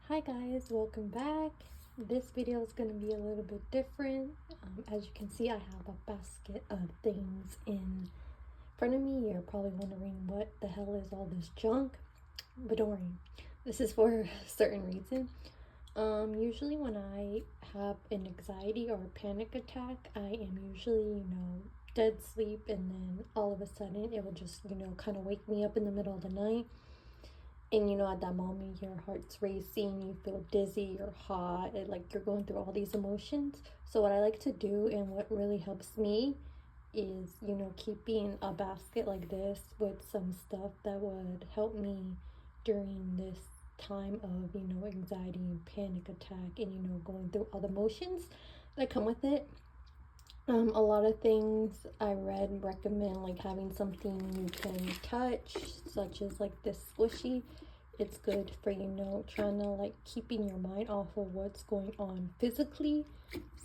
Hi guys, welcome back. This video is going to be a little bit different. As you can see, I have a basket of things in front of me. You're probably wondering what the hell is all this junk, but don't worry, this is for a certain reason. Usually when I have an anxiety or a panic attack, I am usually, dead sleep, and then all of a sudden it will just, kind of wake me up in the middle of the night. And at that moment your heart's racing, you feel dizzy, you're hot, and like you're going through all these emotions. So what I like to do and what really helps me is, keeping a basket like this with some stuff that would help me during this time of, anxiety and panic attack, and going through all the emotions that come with it. A lot of things I read recommend like having something you can touch, such as like this squishy. It's good for, trying to like keeping your mind off of what's going on physically.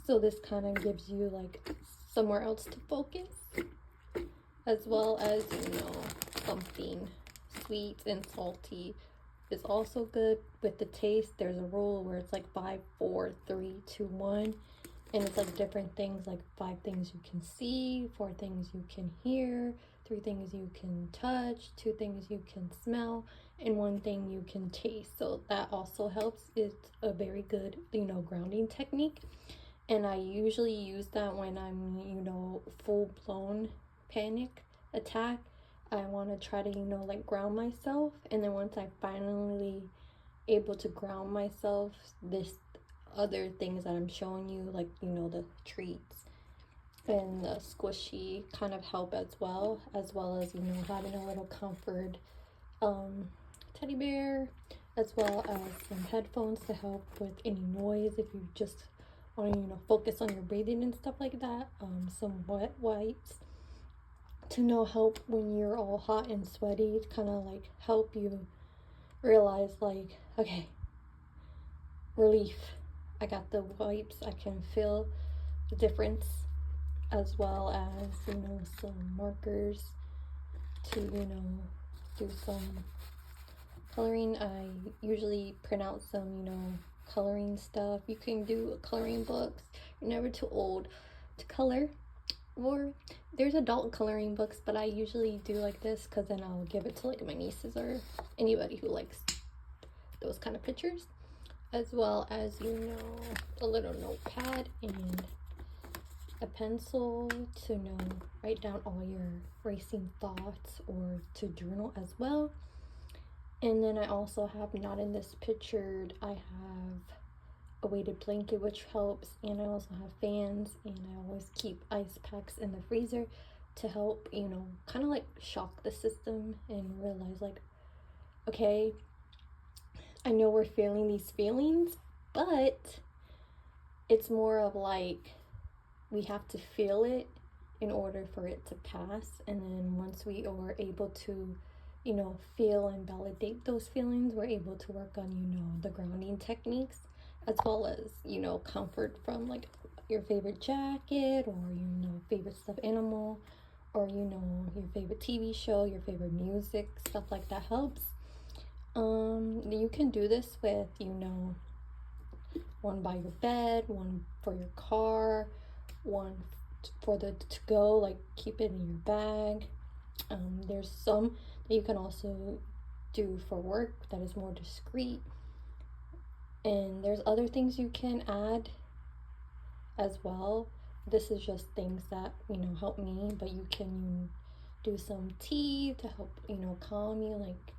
So this kind of gives you like somewhere else to focus, as well as, something sweet and salty is also good with the taste. There's a rule where it's like 5, 4, 3, 2, 1. And it's like different things, like 5 things you can see, 4 things you can hear, 3 things you can touch, 2 things you can smell, and 1 thing you can taste. So that also helps. It's a very good, grounding technique. And I usually use that when I'm, full-blown panic attack. I want to try to, like ground myself. And then once I finally able to ground myself, this other things that I'm showing you, like the treats and the squishy, kind of help as well as having a little comfort teddy bear, as well as some headphones to help with any noise if you just want to focus on your breathing and stuff like that. Some wet wipes to help when you're all hot and sweaty, to kind of like help you realize like, okay, relief. I got the wipes. I can feel the difference, as well as, some markers to, do some coloring. I usually print out some, coloring stuff. You can do coloring books. You're never too old to color. Or there's adult coloring books, but I usually do like this because then I'll give it to like my nieces or anybody who likes those kind of pictures. As well as, a little notepad and a pencil to, write down all your racing thoughts, or to journal as well. And then I also have, not in this picture, I have a weighted blanket, which helps. And I also have fans, and I always keep ice packs in the freezer to help, kind of like shock the system and realize like, okay, I know we're feeling these feelings, but it's more of like we have to feel it in order for it to pass. And then once we are able to, feel and validate those feelings, we're able to work on, the grounding techniques, as well as, comfort from like your favorite jacket, or, favorite stuffed animal, or, your favorite TV show, your favorite music, stuff like that helps. You can do this with, one by your bed, one for your car, one for the to go, like keep it in your bag. There's some that you can also do for work that is more discreet, and there's other things you can add as well. This is just things that help me, but you can do some tea to help calm you, like.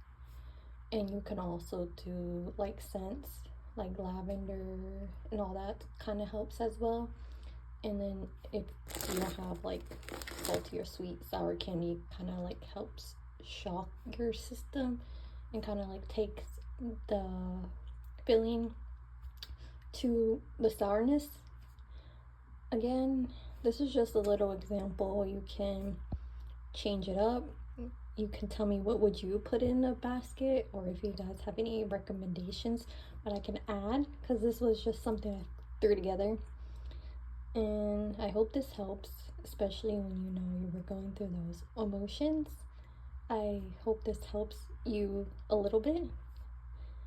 And you can also do like scents, like lavender and all that kind of helps as well. And then if you have like salty or sweet, sour candy, kind of like helps shock your system and kind of like takes the feeling to the sourness. Again, this is just a little example. You can change it up. You can tell me what would you put in a basket, or if you guys have any recommendations that I can add, because this was just something I threw together. And I hope this helps, especially when you were going through those emotions. I hope this helps you a little bit.